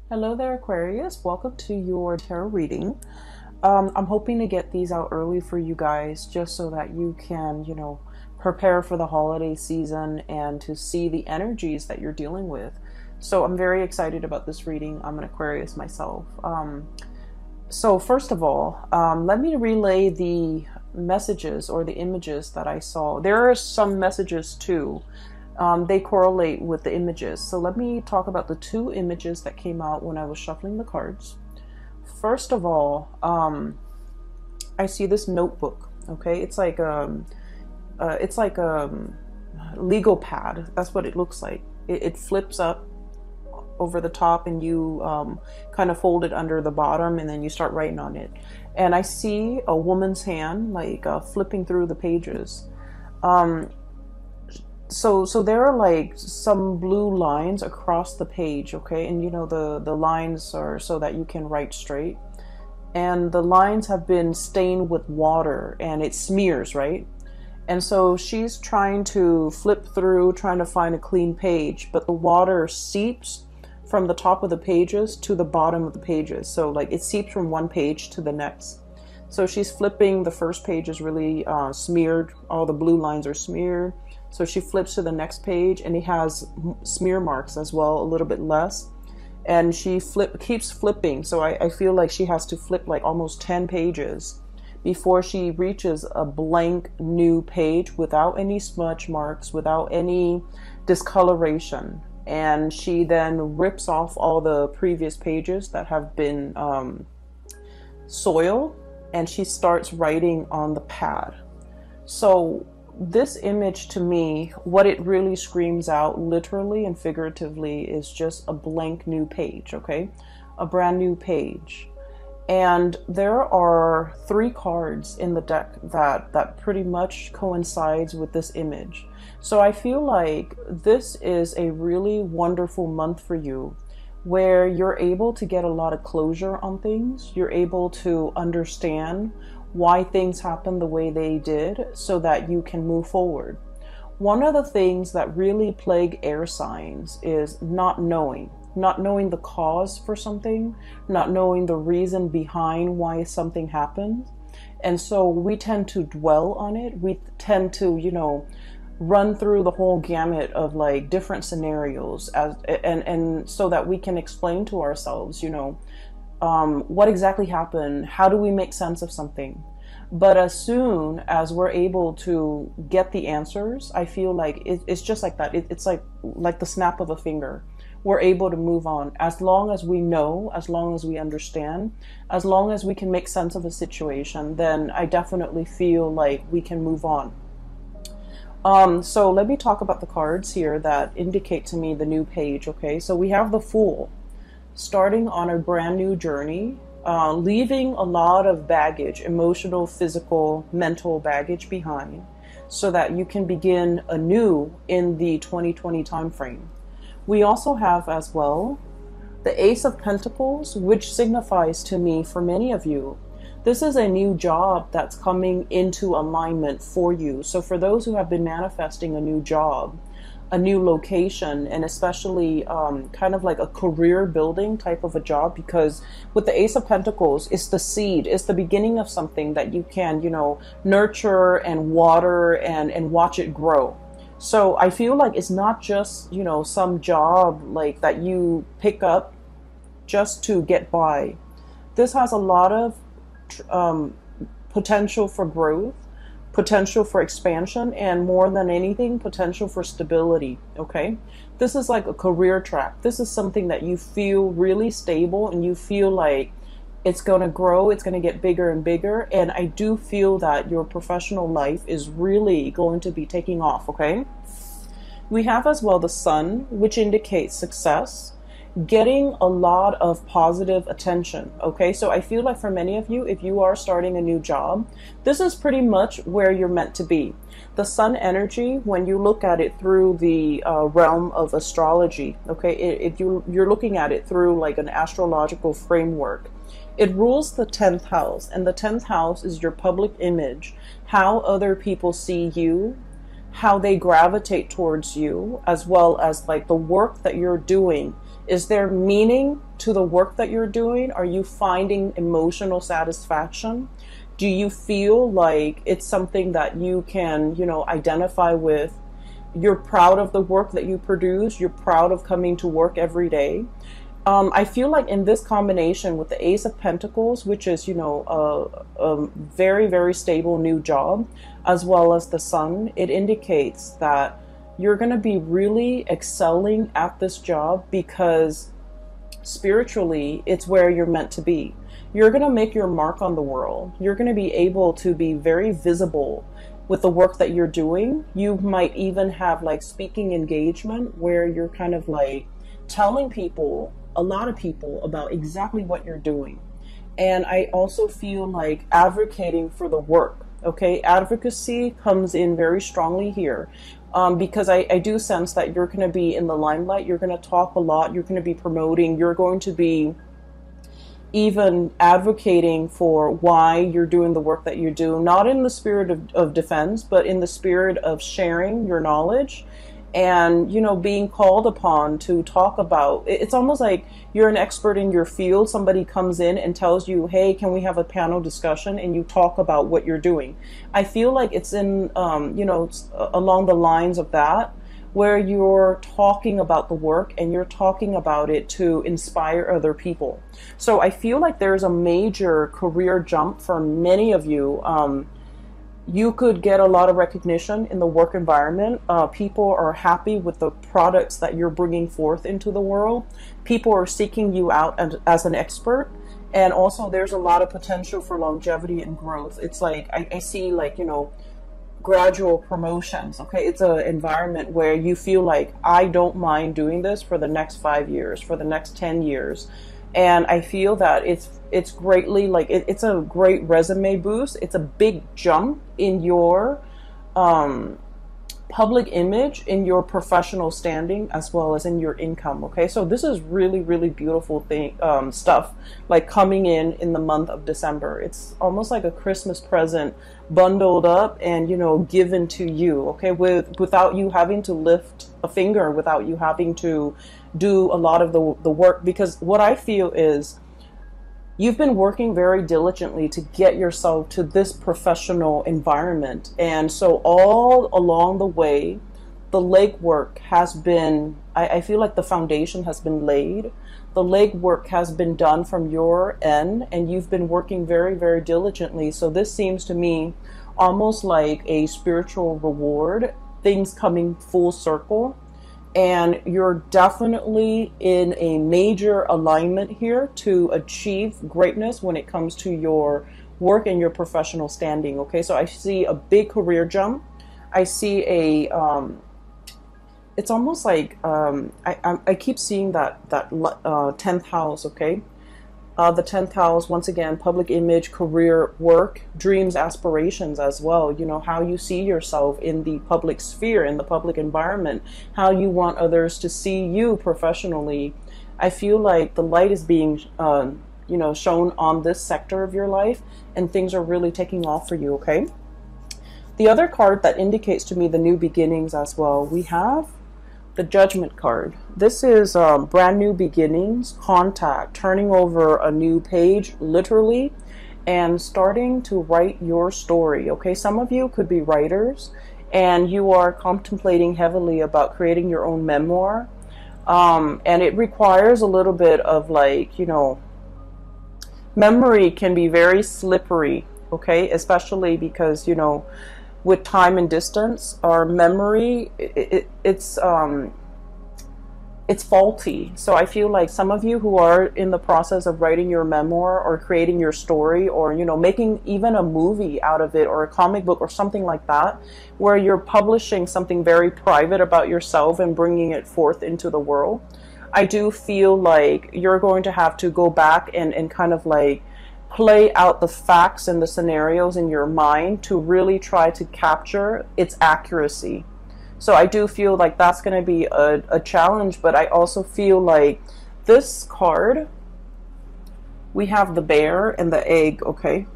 Hello there, Aquarius. Welcome to your tarot reading. I'm hoping to get these out early for you guys just so that you can, prepare for the holiday season and to see the energies that you're dealing with. So I'm very excited about this reading. I'm an Aquarius myself. So first of all, let me relay the messages or the images that I saw. There are some messages too. They correlate with the images. So let me talk about the two images that came out when I was shuffling the cards. First of all, I see this notebook. Okay, it's like a legal pad. That's what it looks like. It flips up over the top, and you kind of fold it under the bottom, and then you start writing on it. And I see a woman's hand, like flipping through the pages. So there are like some blue lines across the page, okay? And the lines are so that you can write straight. And the lines have been stained with water and it smears, right? And so she's trying to flip through, trying to find a clean page, but the water seeps from the top of the pages to the bottom of the pages. So like it seeps from one page to the next. So she's flipping, the first page is really smeared, all the blue lines are smeared. So she flips to the next page and it has smear marks as well, a little bit less. And she keeps flipping. So I feel like she has to flip like almost 10 pages before she reaches a blank new page without any smudge marks, without any discoloration. And she then rips off all the previous pages that have been soiled, and she starts writing on the pad. So this image, to me, what it really screams out literally and figuratively is just a blank new page, okay? A brand new page. And there are 3 cards in the deck that pretty much coincides with this image. So I feel like this is a really wonderful month for you, where you're able to get a lot of closure on things. You're able to understand why things happen the way they did so that you can move forward. One of the things that really plague air signs is not knowing the cause for something, not knowing the reason behind why something happens. And so we tend to dwell on it. We tend to, run through the whole gamut of like different scenarios and so that we can explain to ourselves, what exactly happened? How do we make sense of something? But as soon as we're able to get the answers, I feel like it's just like that. It's like the snap of a finger. We're able to move on. As long as we know, as long as we understand, as long as we can make sense of a situation, then I definitely feel like we can move on. So let me talk about the cards here that indicate to me the new page, okay? So we have the Fool, starting on a brand new journey, leaving a lot of baggage, emotional, physical, mental baggage behind, so that you can begin anew in the 2020 time frame. We also have as well the Ace of Pentacles, which signifies to me, for many of you, this is a new job that's coming into alignment for you. So for those who have been manifesting a new job, a new location, and especially kind of like a career building type of a job, because with the Ace of Pentacles, it's the seed, it's the beginning of something that you can, nurture and water and watch it grow. So I feel like it's not just, some job like that you pick up just to get by. This has a lot of potential for growth, potential for expansion, and more than anything, potential for stability, okay? This is like a career track. This is something that you feel really stable and you feel like it's going to grow, it's going to get bigger and bigger. And I do feel that your professional life is really going to be taking off, okay? We have as well the Sun, which indicates success, getting a lot of positive attention, okay? So I feel like for many of you, if you are starting a new job, this is pretty much where you're meant to be. The Sun energy, when you look at it through the realm of astrology, okay, if you're looking at it through like an astrological framework, it rules the 10th house, and the 10th house is your public image, how other people see you, how they gravitate towards you, as well as like the work that you're doing Is there meaning to the work that you're doing? Are you finding emotional satisfaction? Do you feel like it's something that you can, you know, identify with? You're proud of the work that you produce. You're proud of coming to work every day. I feel like in this combination with the Ace of Pentacles, which is, you know, a very, very stable new job, as well as the Sun, it indicates that you're going to be really excelling at this job because spiritually, it's where you're meant to be. You're going to make your mark on the world. You're going to be able to be very visible with the work that you're doing. You might even have like speaking engagement where you're kind of like telling people, a lot of people, about exactly what you're doing. And I also feel like advocating for the work. Okay, advocacy comes in very strongly here. Because I do sense that you're going to be in the limelight. You're going to talk a lot. You're going to be promoting. You're going to be even advocating for why you're doing the work that you do, not in the spirit of defense, but in the spirit of sharing your knowledge and, you know, being called upon to talk about. It's almost like you're an expert in your field. Somebody comes in and tells you, hey, can we have a panel discussion? And you talk about what you're doing. I feel like it's in, you know, along the lines of that, where you're talking about the work and you're talking about it to inspire other people. So I feel like there's a major career jump for many of you. You could get a lot of recognition in the work environment. People are happy with the products that you're bringing forth into the world. People are seeking you out as an expert. And also there's a lot of potential for longevity and growth. It's like, I see like, you know, gradual promotions. Okay, it's an environment where you feel like, I don't mind doing this for the next 5 years, for the next 10 years. And I feel that it's greatly like it's a great resume boost. It's a big jump in your public image, in your professional standing, as well as in your income. Okay, so this is really, really beautiful stuff like coming in the month of December. It's almost like a Christmas present bundled up and, you know, given to you. Okay, without you having to lift a finger, without you having to do a lot of the work. Because what I feel is you've been working very diligently to get yourself to this professional environment. And so all along the way, the legwork has been, I feel like the foundation has been laid. The legwork has been done from your end, and you've been working very, very diligently. So this seems to me almost like a spiritual reward, things coming full circle. And you're definitely in a major alignment here to achieve greatness when it comes to your work and your professional standing. Okay, so I see a big career jump. I see a, it's almost like, I keep seeing that 10th house, okay? The 10th house, once again, public image, career, work, dreams, aspirations as well. You know, how you see yourself in the public sphere, in the public environment, how you want others to see you professionally. I feel like the light is being, you know, shown on this sector of your life, and things are really taking off for you, okay? The other card that indicates to me the new beginnings as well, we have the Judgment card. This is brand new beginnings, contact, turning over a new page, literally, and starting to write your story. Okay, some of you could be writers and you are contemplating heavily about creating your own memoir. And it requires a little bit of, like, you know, memory can be very slippery, okay, especially because, you know, with time and distance, our memory, it's faulty. So I feel like some of you who are in the process of writing your memoir or creating your story, or, you know, making even a movie out of it, or a comic book or something like that, where you're publishing something very private about yourself and bringing it forth into the world, I do feel like you're going to have to go back and kind of like play out the facts and the scenarios in your mind to really try to capture its accuracy. So I do feel like that's going to be a challenge, but I also feel like this card, we have the bear and the egg, okay?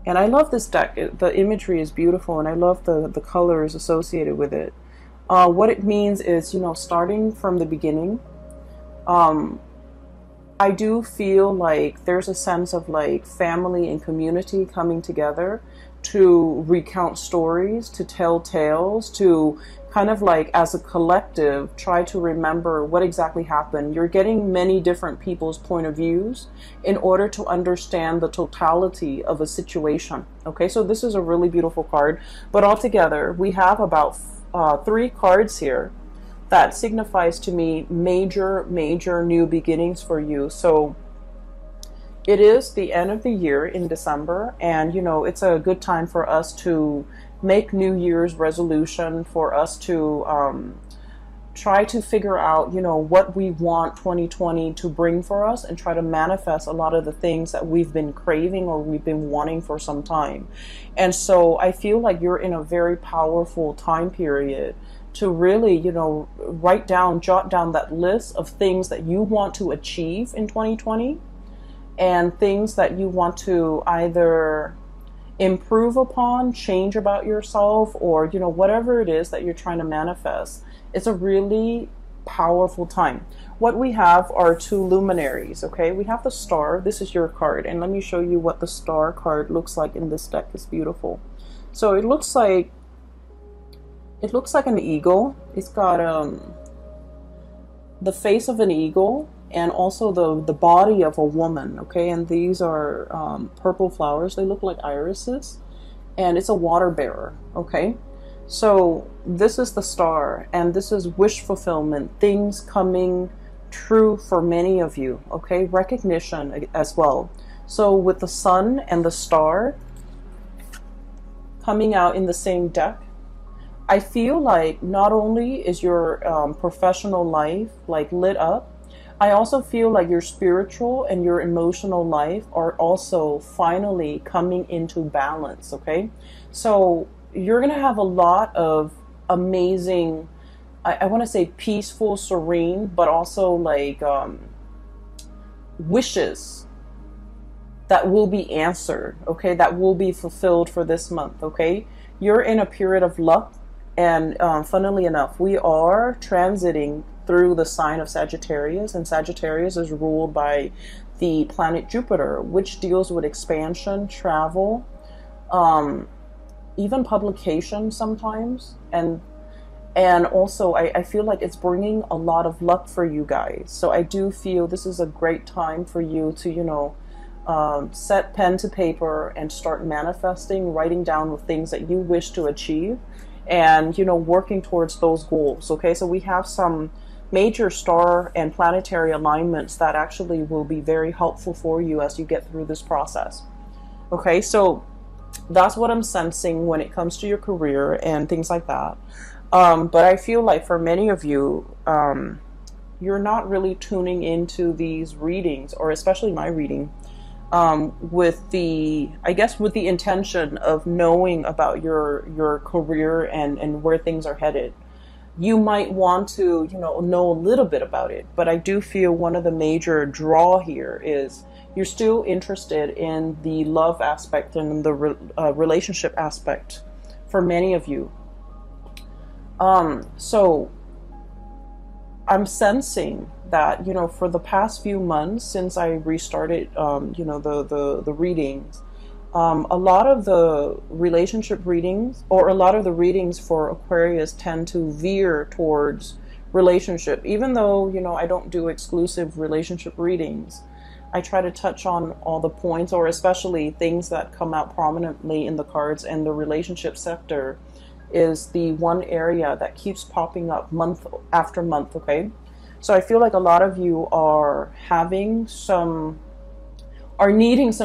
And I love this deck. The imagery is beautiful, and I love the colors associated with it. What it means is, starting from the beginning. Um, I do feel like there's a sense of like family and community coming together to recount stories, to tell tales, to kind of like as a collective try to remember what exactly happened. You're getting many different people's point of views in order to understand the totality of a situation. Okay, so this is a really beautiful card, but altogether we have about 3 cards here that signifies to me major new beginnings for you. So it is the end of the year in December, and it's a good time for us to make New Year's resolution, for us to try to figure out what we want 2020 to bring for us, and try to manifest a lot of the things that we've been craving or we've been wanting for some time. And so I feel like you're in a very powerful time period to really, jot down that list of things that you want to achieve in 2020, and things that you want to either improve upon, change about yourself, or, whatever it is that you're trying to manifest. It's a really powerful time. What we have are 2 luminaries, okay? We have the star. This is your card. And let me show you what the star card looks like in this deck. It's beautiful. So it looks like an eagle. It's got the face of an eagle and also the body of a woman, okay? And these are purple flowers. They look like irises, and it's a water bearer, okay? So this is the star, and this is wish fulfillment, things coming true for many of you, okay? Recognition as well. So with the sun and the star coming out in the same deck, I feel like not only is your professional life like lit up, I also feel like your spiritual and your emotional life are also finally coming into balance, okay? So you're going to have a lot of amazing, I want to say peaceful, serene, but also like wishes that will be answered, okay? That will be fulfilled for this month, okay? You're in a period of luck, and funnily enough, we are transiting through the sign of Sagittarius, and Sagittarius is ruled by the planet Jupiter, which deals with expansion, travel, even publication sometimes, and also I feel like it's bringing a lot of luck for you guys. So I do feel this is a great time for you to set pen to paper and start manifesting, writing down the things that you wish to achieve, and working towards those goals. Okay, so we have some major star and planetary alignments that actually will be very helpful for you as you get through this process. Okay, so that's what I'm sensing when it comes to your career and things like that. But I feel like for many of you, you're not really tuning into these readings, or especially my reading, with the intention of knowing about your career and where things are headed. You might want to, know a little bit about it, but I do feel one of the major draw here is you're still interested in the love aspect and the relationship aspect for many of you. So I'm sensing that, for the past few months since I restarted, the readings, a lot of the relationship readings, or a lot of the readings for Aquarius, tend to veer towards relationship. Even though, I don't do exclusive relationship readings, I try to touch on all the points, or especially things that come out prominently in the cards, and the relationship sector is the one area that keeps popping up month after month, okay? So I feel like a lot of you are needing some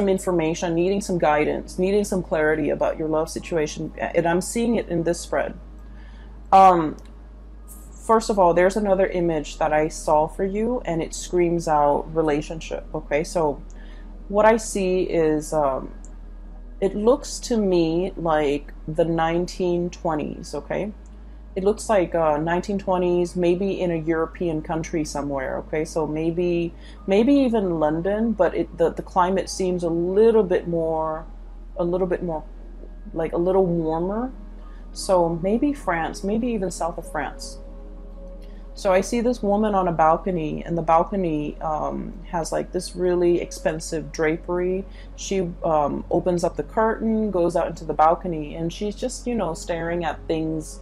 information, needing some guidance, needing some clarity about your love situation, and I'm seeing it in this spread. First of all, there's another image that I saw for you, and it screams out relationship, okay? So what I see is, it looks to me like the 1920s, okay? It looks like 1920s, maybe in a European country somewhere, okay? So maybe even London, but the climate seems a little bit more, like a little warmer So maybe France, maybe even south of France. So I see this woman on a balcony, and the balcony has like this really expensive drapery. She opens up the curtain, goes out into the balcony, and she's just, you know, staring at things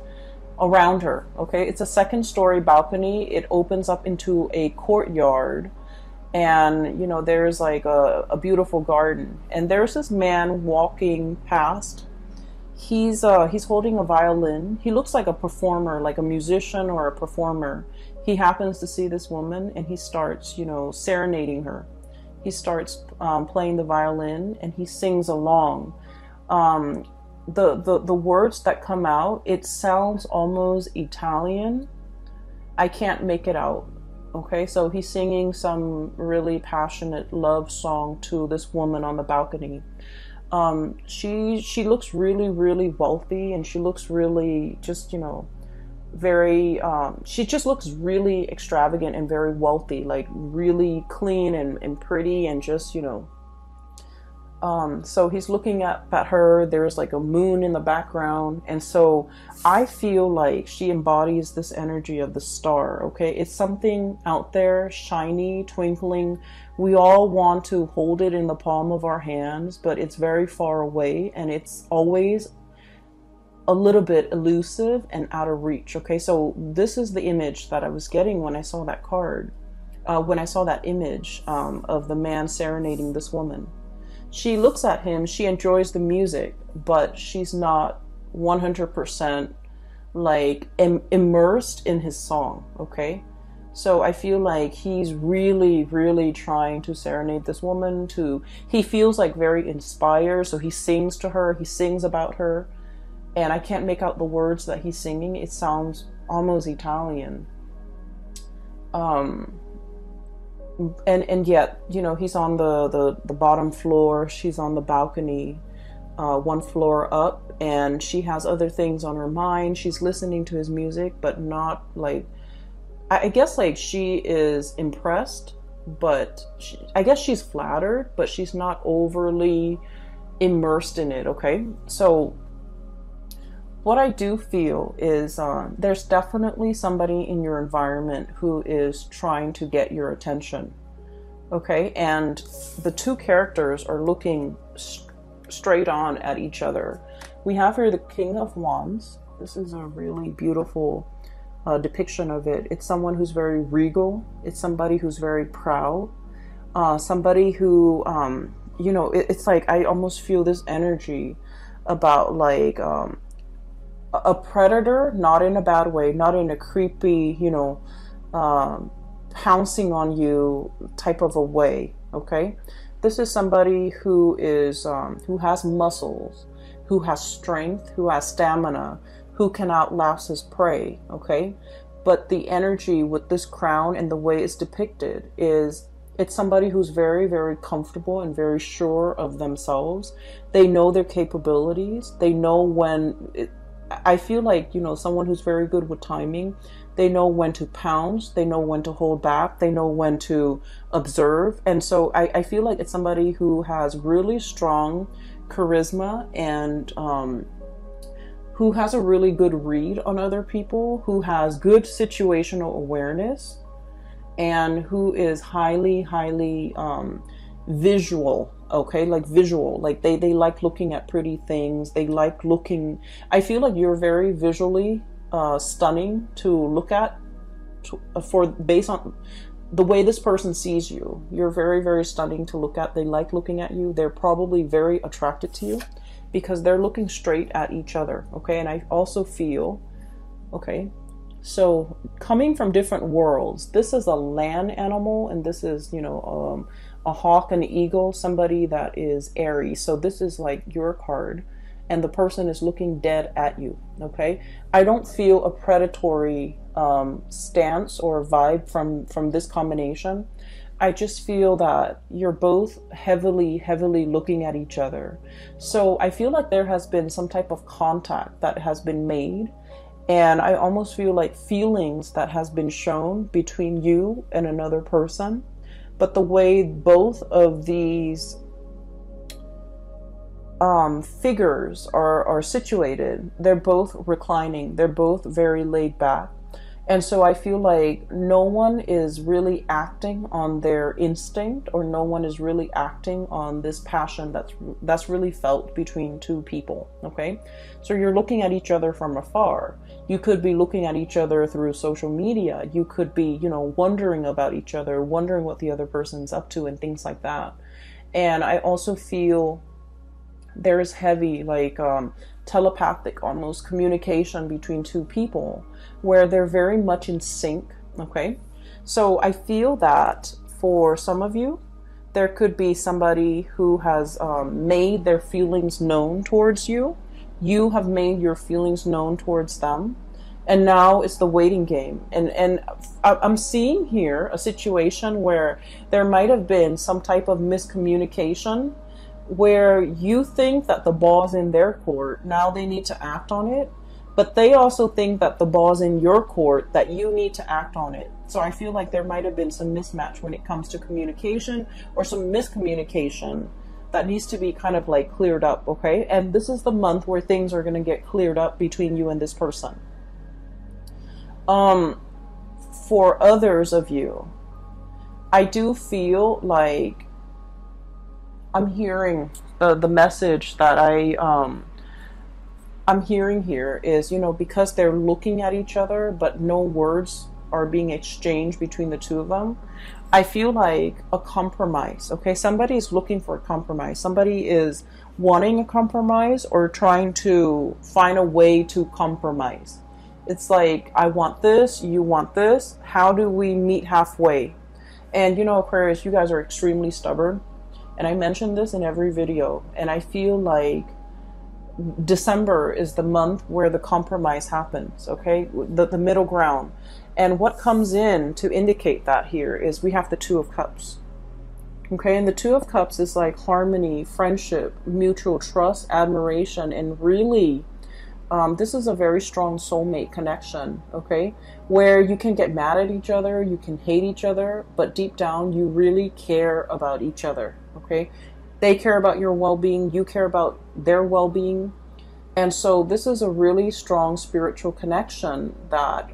around her. Okay, it's a second story balcony. It opens up into a courtyard, and you know, there's like a beautiful garden. And there's this man walking past. He's holding a violin. He looks like a performer, like a musician or a performer. He happens to see this woman, and he starts, you know, serenading her. He starts playing the violin, and he sings along. The words that come out, it sounds almost Italian. I can't make it out. Okay, so he's singing some really passionate love song to this woman on the balcony. She looks really, really wealthy, and she looks really just, you know, very, she just looks really extravagant and very wealthy, like really clean and pretty, and just, you know, so he's looking at her. There's like a moon in the background. And so I feel like she embodies this energy of the star. Okay. It's something out there, shiny, twinkling. We all want to hold it in the palm of our hands, but it's very far away, and it's always a little bit elusive and out of reach. Okay. So this is the image that I was getting when I saw that card, when I saw that image, of the man serenading this woman. She looks at him, she enjoys the music, but she's not 100% like immersed in his song, okay? So I feel like he's really, really trying to serenade this woman. He feels like very inspired, so he sings to her, he sings about her, and I can't make out the words that he's singing. It sounds almost Italian. And yet, you know, he's on the bottom floor, she's on the balcony, one floor up, and she has other things on her mind. She's listening to his music, but not like, I guess like she is impressed, but I guess she's flattered, but she's not overly immersed in it. Okay, so what I do feel is there's definitely somebody in your environment who is trying to get your attention. Okay, and the two characters are looking straight on at each other. We have here the King of Wands. This is a really beautiful depiction of it. It's someone who's very regal. It's somebody who's very proud. Somebody who, you know, it's like I almost feel this energy about like a predator, not in a bad way, not in a creepy, you know, pouncing on you type of a way. Okay, this is somebody who is who has muscles, who has strength, who has stamina, who can outlast his prey. Okay, but the energy with this crown and the way it's depicted is it's somebody who's very, very comfortable and very sure of themselves. They know their capabilities. They know when I feel like, you know, someone who's very good with timing. They know when to pounce. They know when to hold back. They know when to observe. And so I feel like it's somebody who has really strong charisma and who has a really good read on other people, who has good situational awareness, and who is highly, highly visual. Okay, like visual, like they like looking at pretty things. They like looking, I feel like you're very visually stunning to look at, based on the way this person sees you. You're very, very stunning to look at. They like looking at you. They're probably very attracted to you because they're looking straight at each other. Okay, and I also feel, okay, so coming from different worlds, this is a land animal, and this is, you know, a hawk and an eagle, somebody that is Aries. So this is like your card, and the person is looking dead at you. Okay, I don't feel a predatory stance or vibe from this combination. I just feel that you're both heavily, heavily looking at each other. So I feel like there has been some type of contact that has been made, and I almost feel like feelings that has been shown between you and another person. But the way both of these figures are situated, they're both reclining, they're both very laid back. And so I feel like no one is really acting on their instinct, or no one is really acting on this passion that's really felt between two people, okay? So you're looking at each other from afar. You could be looking at each other through social media. You could be, wondering about each other, wondering what the other person's up to and things like that. And I also feel there's heavy, telepathic almost communication between two people where they're very much in sync, okay? So I feel that for some of you, there could be somebody who has made their feelings known towards you. You have made your feelings known towards them. And now it's the waiting game. And I'm seeing here a situation where there might have been some type of miscommunication where you think that the ball's in their court. Now they need to act on it. But they also think that the ball's in your court, that you need to act on it. So I feel like there might have been some mismatch when it comes to communication, or some miscommunication that needs to be kind of cleared up, okay? And this is the month where things are going to get cleared up between you and this person. For others of you, I do feel like I'm hearing the message that I'm hearing here is, because they're looking at each other, but no words are being exchanged between the two of them. I feel like a compromise, okay? Somebody is looking for a compromise. Somebody is wanting a compromise, or trying to find a way to compromise. It's like, I want this, you want this. How do we meet halfway? And Aquarius, you guys are extremely stubborn. And I mentioned this in every video. And I feel like December is the month where the compromise happens, okay? The middle ground. And what comes in to indicate that here is we have the Two of Cups. Okay, and the Two of Cups is like harmony, friendship, mutual trust, admiration, and really, this is a very strong soulmate connection, okay? Where you can get mad at each other, you can hate each other, but deep down, you really care about each other, okay? They care about your well-being, you care about their well-being. And so this is a really strong spiritual connection that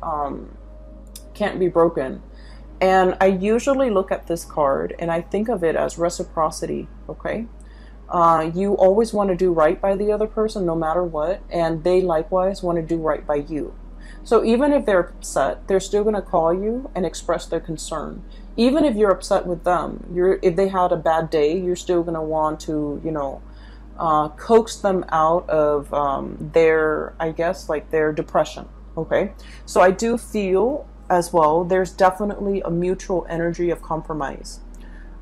can't be broken. And I usually look at this card and I think of it as reciprocity, okay? You always want to do right by the other person no matter what, and they likewise want to do right by you. So even if they're upset, they're still going to call you and express their concern. Even if you're upset with them, if they had a bad day, you're still going to want to, coax them out of their, I guess, their depression, okay? So I do feel as well, there's definitely a mutual energy of compromise.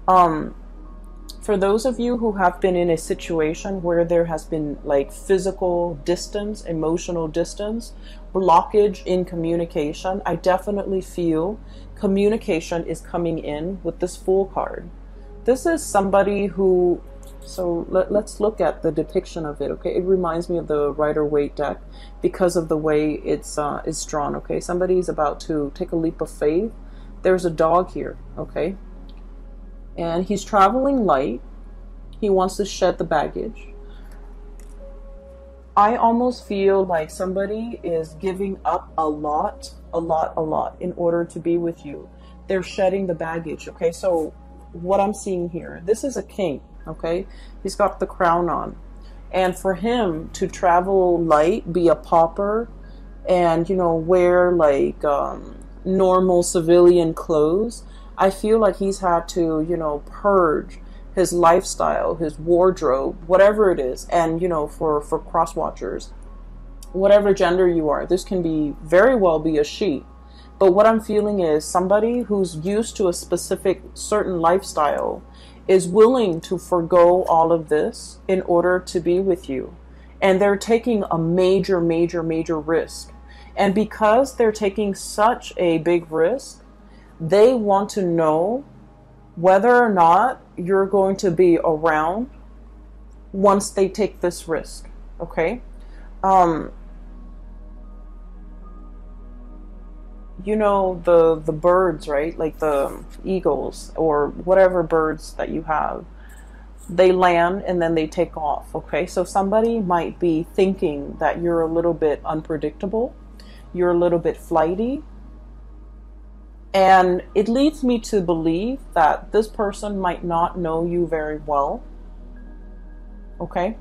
For those of you who have been in a situation where there has been physical distance, emotional distance, blockage in communication, I definitely feel communication is coming in with this Fool card. This is somebody who, so let's look at the depiction of it, okay? It reminds me of the Rider-Waite deck because of the way it's drawn, okay? Somebody's about to take a leap of faith. There's a dog here, okay? And he's traveling light. He wants to shed the baggage. I almost feel like somebody is giving up a lot in order to be with you. They're shedding the baggage, okay? So what I'm seeing here, this is a king, okay? He's got the crown on. And for him to travel light, be a pauper, and, wear normal civilian clothes, I feel like he's had to, purge his lifestyle, his wardrobe, whatever it is. And, for cross watchers, whatever gender you are, this can very well be a she. But what I'm feeling is somebody who's used to a specific certain lifestyle is willing to forgo all of this in order to be with you. And they're taking a major risk. And because they're taking such a big risk, they want to know whether or not you're going to be around once they take this risk, okay? The birds, right? Like the eagles or whatever birds that you have. They land and then they take off. Okay, so somebody might be thinking that you're a little bit unpredictable, you're a little bit flighty, and it leads me to believe that this person might not know you very well. Okay,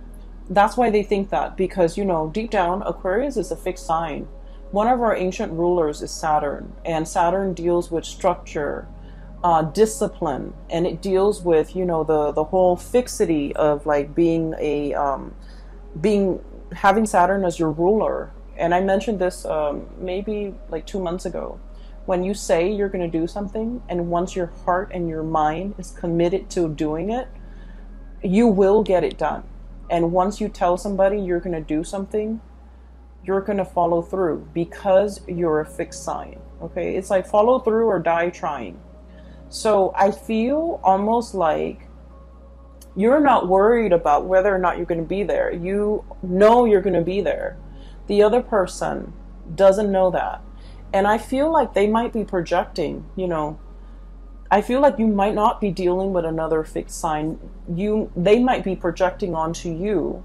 that's why they think that, because, you know, deep down, Aquarius is a fixed sign. One of our ancient rulers is Saturn, and Saturn deals with structure, discipline, and it deals with, you know, the whole fixity of like being a having Saturn as your ruler. And I mentioned this maybe like 2 months ago. When you say you're going to do something, and once your heart and your mind is committed to doing it, you will get it done. And once you tell somebody you're going to do something, you're going to follow through, because you're a fixed sign. Okay, it's like follow through or die trying. So I feel almost like you're not worried about whether or not you're going to be there. You know you're going to be there. The other person doesn't know that. And I feel like they might be projecting, you know. I feel like you might not be dealing with another fixed sign. They might be projecting onto you,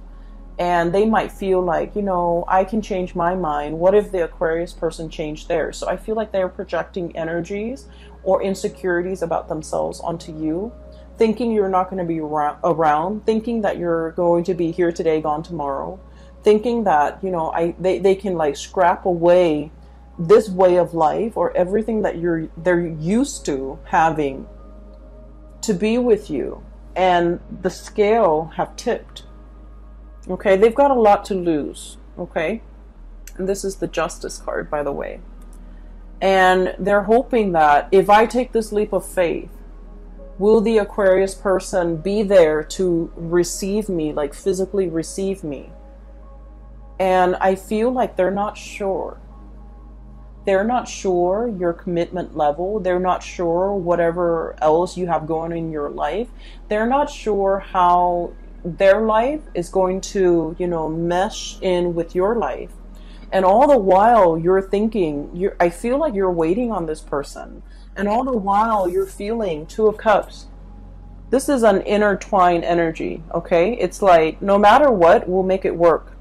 and they might feel like, you know, I can change my mind. What if the Aquarius person changed theirs? So I feel like they're projecting energies or insecurities about themselves onto you, thinking you're not going to be around, thinking that you're going to be here today, gone tomorrow, thinking that, you know, they can like scrap away this way of life or everything that they're used to having to be with you, and the scale have tipped. Okay, they've got a lot to lose. Okay, and this is the Justice card, by the way. And they're hoping that if I take this leap of faith, will the Aquarius person be there to receive me, like physically receive me? And I feel like they're not sure. They're not sure your commitment level. They're not sure whatever else you have going in your life. They're not sure how their life is going to, you know, mesh in with your life. And all the while you're thinking, I feel like you're waiting on this person. And all the while you're feeling Two of Cups. This is an intertwined energy, okay? It's like, no matter what, we'll make it work.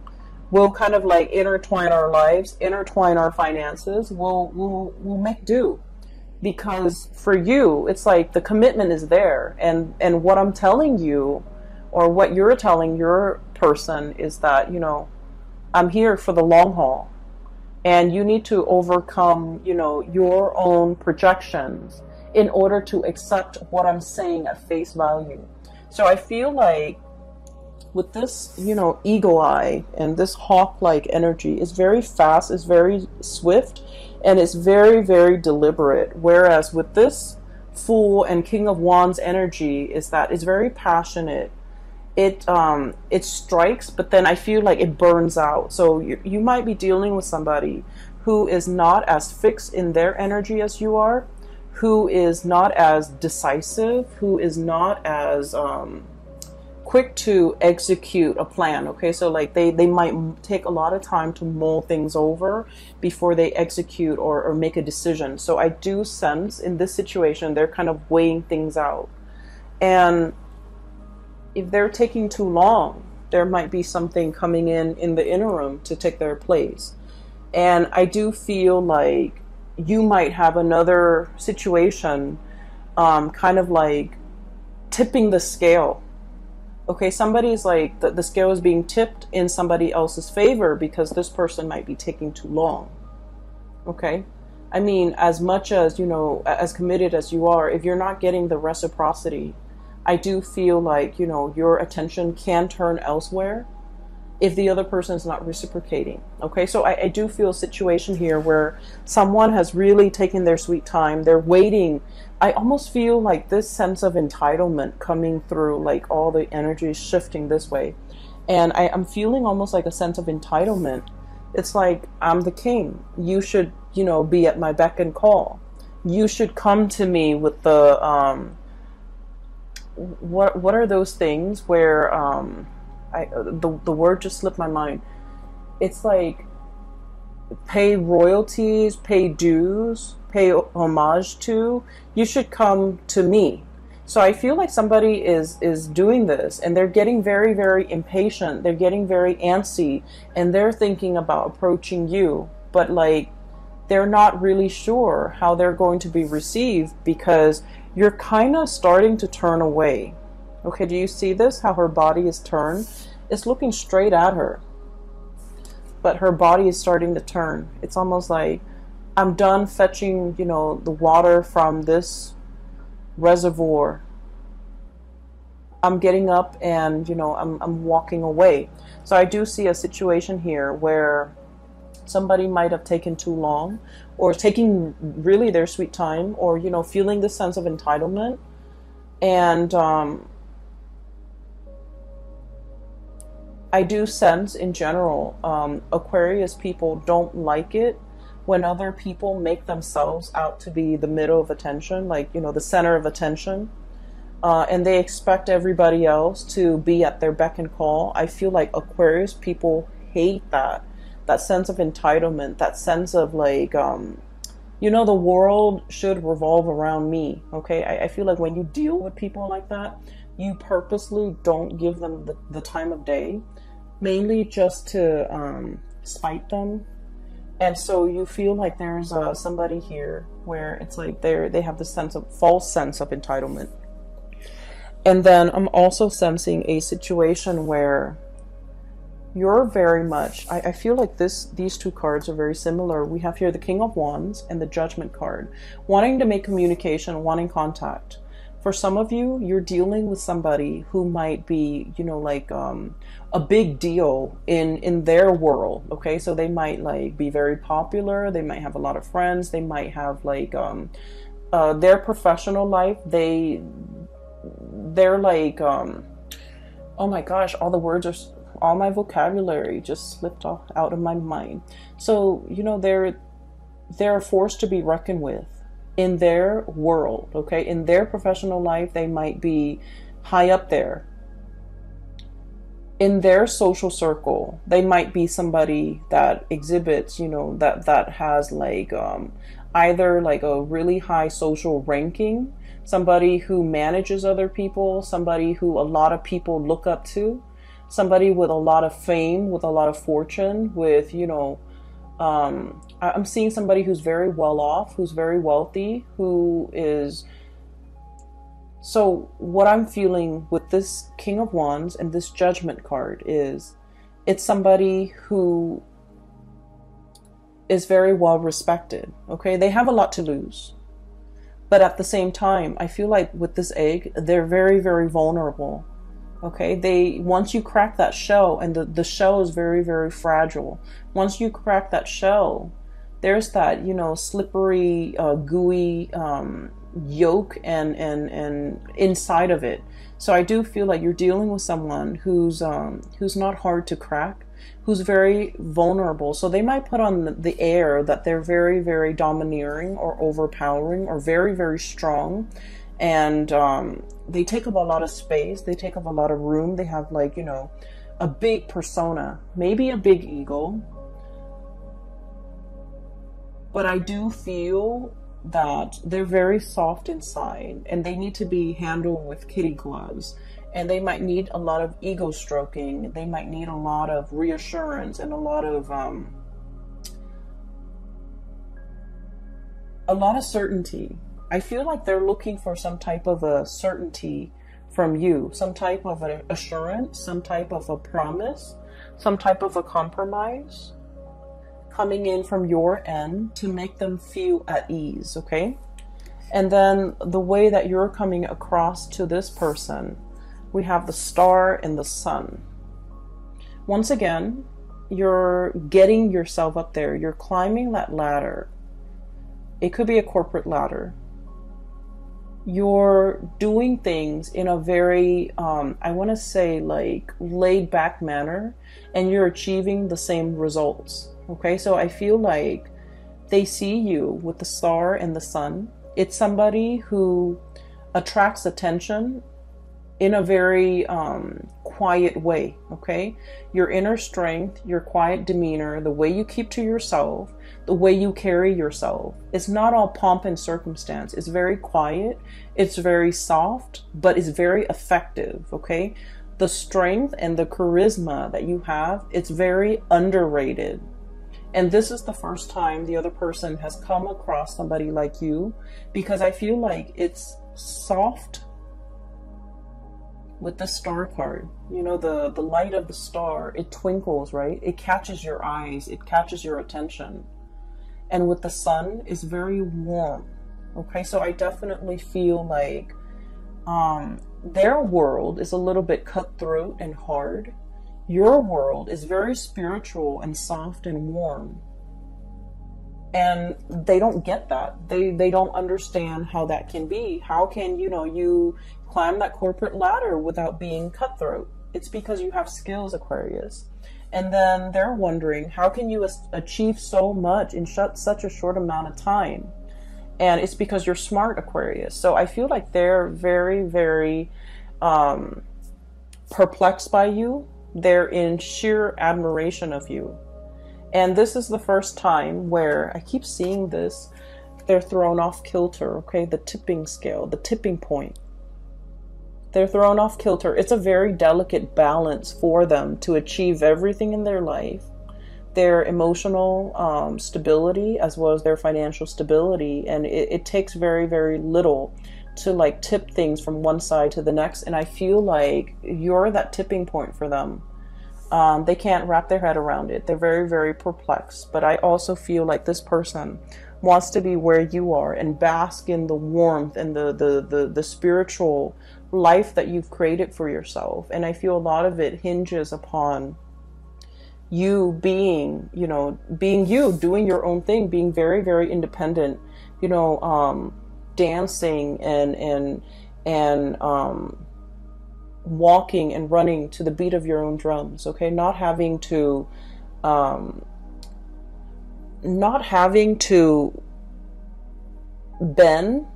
We'll kind of like intertwine our lives, intertwine our finances. We'll make do. Because for you, it's like the commitment is there. And what I'm telling you, or what you're telling your person, is that, you know, I'm here for the long haul, and you need to overcome, you know, your own projections in order to accept what I'm saying at face value. So I feel like with this, you know, eagle eye and this hawk-like energy is very fast, is very swift, and it's very, very deliberate. Whereas with this Fool and King of Wands energy is that it's very passionate. It strikes, but then I feel like it burns out. So you might be dealing with somebody who is not as fixed in their energy as you are, who is not as decisive, who is not as quick to execute a plan. Okay, so like they might take a lot of time to mull things over before they execute or make a decision. So I do sense in this situation they're kind of weighing things out. And if they're taking too long, there might be something coming in the interim to take their place. And I do feel like you might have another situation kind of like tipping the scale. Okay, somebody's like, the scale is being tipped in somebody else's favor because this person might be taking too long. Okay? I mean, as much as, you know, as committed as you are, if you're not getting the reciprocity, I do feel like, you know, your attention can turn elsewhere if the other person is not reciprocating. Okay, so I do feel a situation here where someone has really taken their sweet time. They're waiting. I almost feel like this sense of entitlement coming through, like all the energy is shifting this way. And I'm feeling almost like a sense of entitlement. It's like, I'm the king. You should, you know, be at my beck and call. You should come to me with the, what are those things where the word just slipped my mind. It's like pay royalties, pay dues, pay homage to. You should come to me. So I feel like somebody is doing this, and they're getting very, very impatient. They're getting very antsy, and they're thinking about approaching you, but like they're not really sure how they're going to be received, because you're kind of starting to turn away. Okay, do you see this? How her body is turned? It's looking straight at her, but her body is starting to turn. It's almost like, I'm done fetching, you know, the water from this reservoir. I'm getting up and, you know, I'm walking away. So I do see a situation here where somebody might have taken too long, or taking really their sweet time, or, you know, feeling the sense of entitlement. And I do sense in general, Aquarius people don't like it when other people make themselves out to be the middle of attention, like, you know, the center of attention. And they expect everybody else to be at their beck and call. I feel like Aquarius people hate that sense of entitlement, that sense of like, you know, the world should revolve around me. Okay, I feel like when you deal with people like that, you purposely don't give them the time of day, mainly just to spite them. And so you feel like there's somebody here where it's like they have this false sense of entitlement. And then I'm also sensing a situation where you're very much, I feel like these two cards are very similar. We have here the King of Wands and the Judgment card, wanting to make communication, wanting contact. For some of you, you're dealing with somebody who might be, you know, like a big deal in their world. Okay, so they might like be very popular. They might have a lot of friends. They might have like their professional life. They're like oh my gosh, all my vocabulary just slipped out of my mind. So, you know, they're a force to be reckoned with in their world. Okay, in their professional life, they might be high up there. In their social circle, they might be somebody that exhibits, you know, that has like either like a really high social ranking, somebody who manages other people, somebody who a lot of people look up to, somebody with a lot of fame, with a lot of fortune, with, you know, I'm seeing somebody who's very well off, who's very wealthy, who is... So what I'm feeling with this King of Wands and this Judgment card is, it's somebody who is very well respected. Okay, they have a lot to lose, but at the same time, I feel like with this egg, they're very, very vulnerable. Okay, once you crack that shell, and the shell is very, very fragile. Once you crack that shell, there's that, you know, slippery, gooey yolk and inside of it. So I do feel like you're dealing with someone who's not hard to crack, who's very vulnerable. So they might put on the air that they're very, very domineering or overpowering or very, very strong. And they take up a lot of space. They take up a lot of room. They have, like, you know, a big persona, maybe a big ego. But I do feel that they're very soft inside, and they need to be handled with kitty gloves. And they might need a lot of ego stroking. They might need a lot of reassurance and a lot of certainty. I feel like they're looking for some type of a certainty from you, some type of an assurance, some type of a promise, some type of a compromise coming in from your end to make them feel at ease. Okay, and then the way that you're coming across to this person, we have the Star and the Sun. Once again, you're getting yourself up there. You're climbing that ladder. It could be a corporate ladder. You're doing things in a very, I want to say, like, laid back manner, and you're achieving the same results. Okay, so I feel like they see you with the Star and the Sun. It's somebody who attracts attention in a very quiet way, okay? Your inner strength, your quiet demeanor, the way you keep to yourself, the way you carry yourself. It's not all pomp and circumstance. It's very quiet. It's very soft, but it's very effective, okay? The strength and the charisma that you have, it's very underrated. And this is the first time the other person has come across somebody like you, because I feel like it's soft with the star card. You know, the light of the star, it twinkles, right? It catches your eyes, it catches your attention. And with the sun, it's very warm. Okay, so I definitely feel like their world is a little bit cutthroat and hard. Your world is very spiritual and soft and warm. And they don't get that. They don't understand how that can be. How can, you know, you climb that corporate ladder without being cutthroat? It's because you have skills, Aquarius. And then they're wondering, how can you achieve so much in such a short amount of time? And it's because you're smart, Aquarius. So I feel like they're very, very perplexed by you. They're in sheer admiration of you. And this is the first time where I keep seeing this. They're thrown off kilter, okay? The tipping scale, the tipping point. They're thrown off kilter. It's a very delicate balance for them to achieve everything in their life. Their emotional stability as well as their financial stability. And it takes very, very little to like tip things from one side to the next. And I feel like you're that tipping point for them. They can't wrap their head around it. They're very, very perplexed. But I also feel like this person wants to be where you are and bask in the warmth and the spiritual life that you've created for yourself. And I feel a lot of it hinges upon you being, you know, being you, doing your own thing, being very, very independent, you know, dancing and walking and running to the beat of your own drums, okay? Not having to bend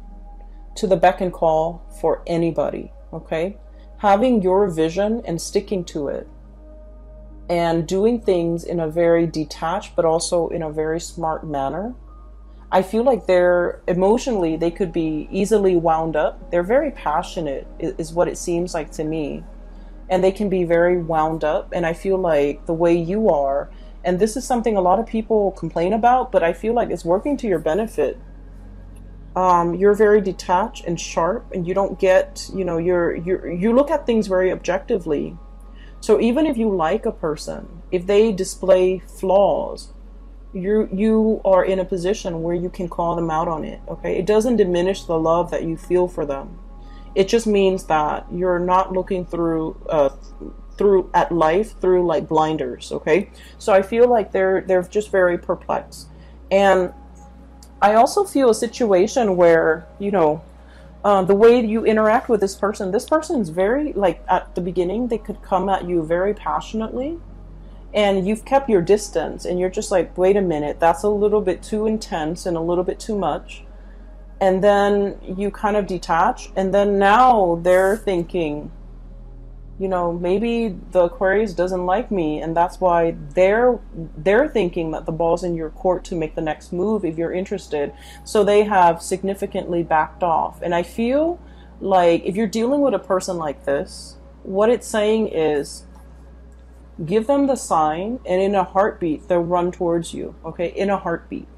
to the beck and call for anybody, okay? Having your vision and sticking to it and doing things in a very detached but also in a very smart manner. I feel like they're emotionally, they could be easily wound up. They're very passionate is what it seems like to me. And they can be very wound up. And I feel like the way you are, and this is something a lot of people complain about, but I feel like it's working to your benefit. You're very detached and sharp, and you don't get, you know, you look at things very objectively. So even if you like a person, if they display flaws, you are in a position where you can call them out on it, okay? It doesn't diminish the love that you feel for them. It just means that you're not looking through at life through like blinders, okay? So I feel like they're just very perplexed. And I also feel a situation where, you know, the way you interact with this person is very, like, at the beginning, they could come at you very passionately, and you've kept your distance, and you're just like, wait a minute, that's a little bit too intense and a little bit too much. And then you kind of detach, and then now they're thinking, you know, maybe the Aquarius doesn't like me, and that's why they're thinking that the ball's in your court to make the next move if you're interested. So they have significantly backed off. And I feel like if you're dealing with a person like this, what it's saying is give them the sign, and in a heartbeat they'll run towards you, okay? In a heartbeat.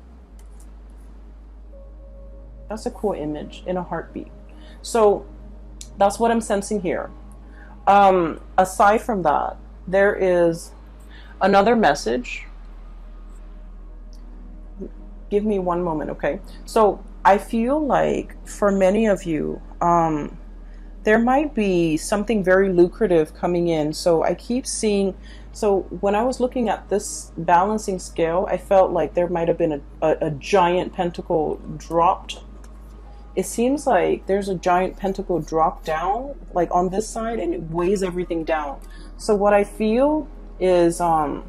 That's a cool image, in a heartbeat. So that's what I'm sensing here. Aside from that, there is another message. Give me one moment, okay? So I feel like for many of you, there might be something very lucrative coming in. So I keep seeing, so when I was looking at this balancing scale, I felt like there might have been a giant pentacle dropped. It seems like there's a giant pentacle drop down, like on this side, and it weighs everything down. So what I feel is some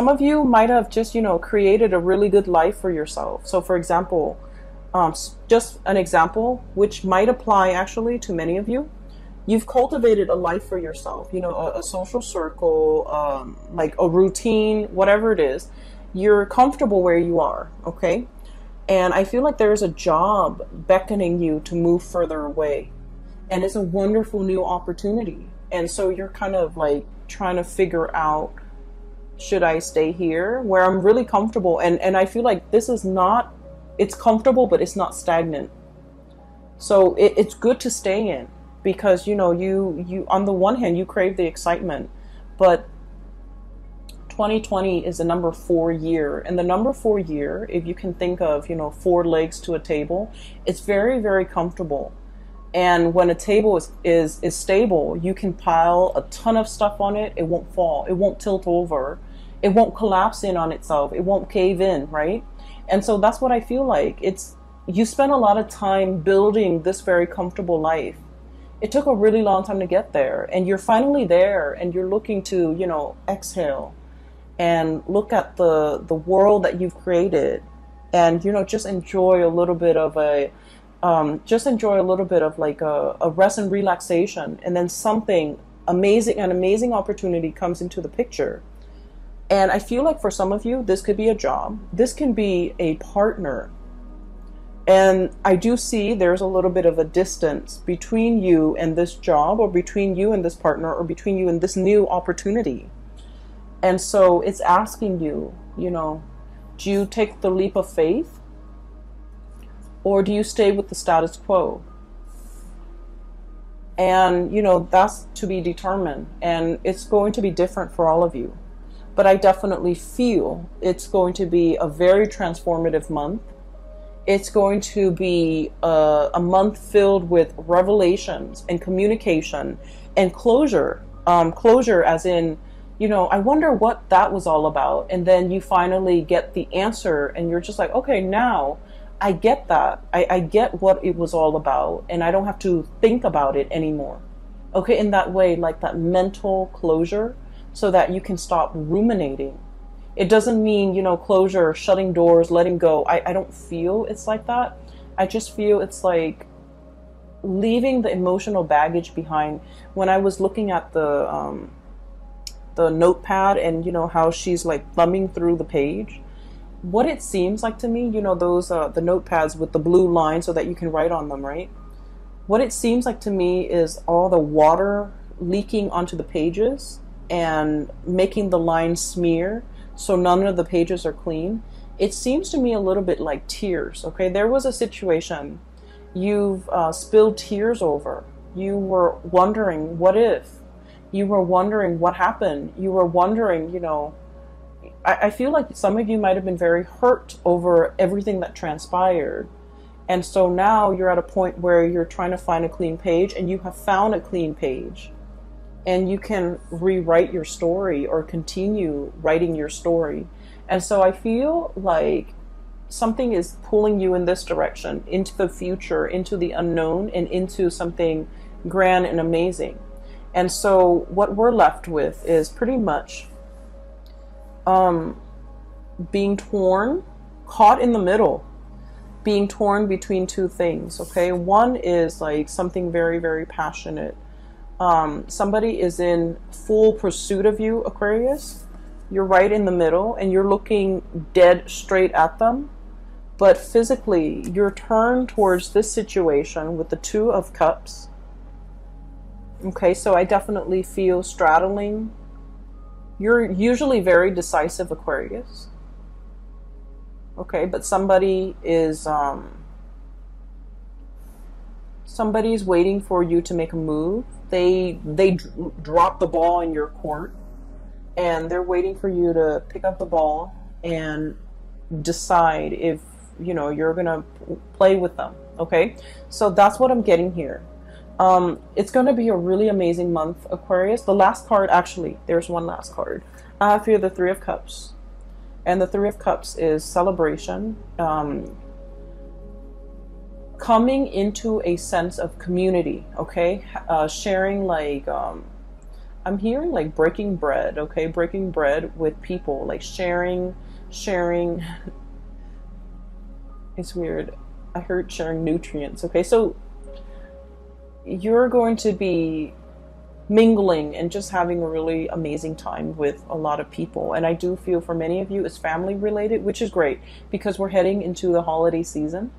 of you might have just, you know, created a really good life for yourself. So for example, just an example, which might apply actually to many of you. You've cultivated a life for yourself, you know, a social circle, like a routine, whatever it is. You're comfortable where you are, okay? And I feel like there's a job beckoning you to move further away. And it's a wonderful new opportunity. And so you're kind of like trying to figure out, should I stay here where I'm really comfortable? And I feel like this is not, it's comfortable, but it's not stagnant. So it's good to stay in because, you know, you on the one hand, you crave the excitement, but 2020 is the number 4 year. And the number 4 year, if you can think of, you know, 4 legs to a table, it's very, very comfortable. And when a table is stable, you can pile a ton of stuff on it. It won't fall. It won't tilt over. It won't collapse in on itself. It won't cave in, right? And so that's what I feel like. You spend a lot of time building this very comfortable life. It took a really long time to get there. And you're finally there. And you're looking to, you know, exhale and look at the world that you've created. And, you know, just enjoy a little bit of like a rest and relaxation, and then something amazing, an amazing opportunity comes into the picture. And I feel like for some of you, this could be a job. This can be a partner. And I do see there's a little bit of a distance between you and this job, or between you and this partner, or between you and this new opportunity. And so it's asking you, you know, do you take the leap of faith? Or do you stay with the status quo? And, you know, that's to be determined. And it's going to be different for all of you. But I definitely feel it's going to be a very transformative month. It's going to be a month filled with revelations and communication and closure. Closure as in, you know, I wonder what that was all about. And then you finally get the answer and you're just like, okay, now I get that. I get what it was all about, and I don't have to think about it anymore. Okay, in that way, like that mental closure, so that you can stop ruminating. It doesn't mean, you know, closure, shutting doors, letting go. I don't feel it's like that. I just feel it's like leaving the emotional baggage behind. When I was looking at the notepad and, you know, how she's like thumbing through the page, what it seems like to me, you know, those the notepads with the blue line so that you can write on them, right? What it seems like to me is all the water leaking onto the pages and making the lines smear so none of the pages are clean. It seems to me a little bit like tears, okay? There was a situation you've spilled tears over. You were wondering, what if? You were wondering what happened. You were wondering, you know, I feel like some of you might have been very hurt over everything that transpired. And so now you're at a point where you're trying to find a clean page, and you have found a clean page. And you can rewrite your story or continue writing your story. And so I feel like something is pulling you in this direction, into the future, into the unknown, and into something grand and amazing. And so what we're left with is pretty much being torn, caught in the middle, being torn between two things. Okay, one is like something very, very passionate. Somebody is in full pursuit of you, Aquarius. You're right in the middle and you're looking dead straight at them. But physically, you're turned towards this situation with the Two of Cups. Okay, so I definitely feel straddling. You're usually very decisive, Aquarius. Okay, but somebody is somebody's waiting for you to make a move. They drop the ball in your court, and they're waiting for you to pick up the ball and decide if, you know, you're gonna play with them. Okay, so that's what I'm getting here. It's going to be a really amazing month, Aquarius. The last card, actually, there's one last card. I have here the Three of Cups. And the Three of Cups is celebration, coming into a sense of community, okay? Sharing, like, I'm hearing like breaking bread, okay? Breaking bread with people, like sharing. It's weird. I heard sharing nutrients, okay? So you're going to be mingling and just having a really amazing time with a lot of people. And I do feel for many of you it's family related, which is great because we're heading into the holiday season.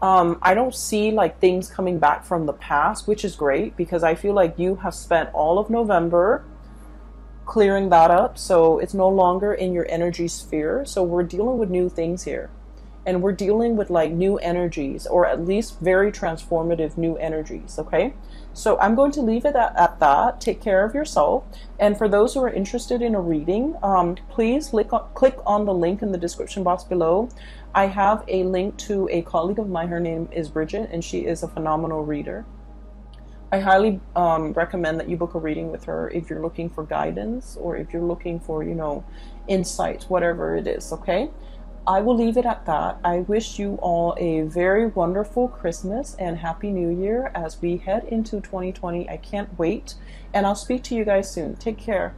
I don't see like things coming back from the past, which is great because I feel like you have spent all of November clearing that up. So it's no longer in your energy sphere. So we're dealing with new things here. And we're dealing with like new energies, or at least very transformative new energies. Okay. So I'm going to leave it at that. Take care of yourself. And for those who are interested in a reading, please click on the link in the description box below. I have a link to a colleague of mine. Her name is Bridget, and she is a phenomenal reader. I highly recommend that you book a reading with her if you're looking for guidance, or if you're looking for, you know, insights, whatever it is. Okay. I will leave it at that. I wish you all a very wonderful Christmas and Happy New Year as we head into 2020. I can't wait. And I'll speak to you guys soon. Take care.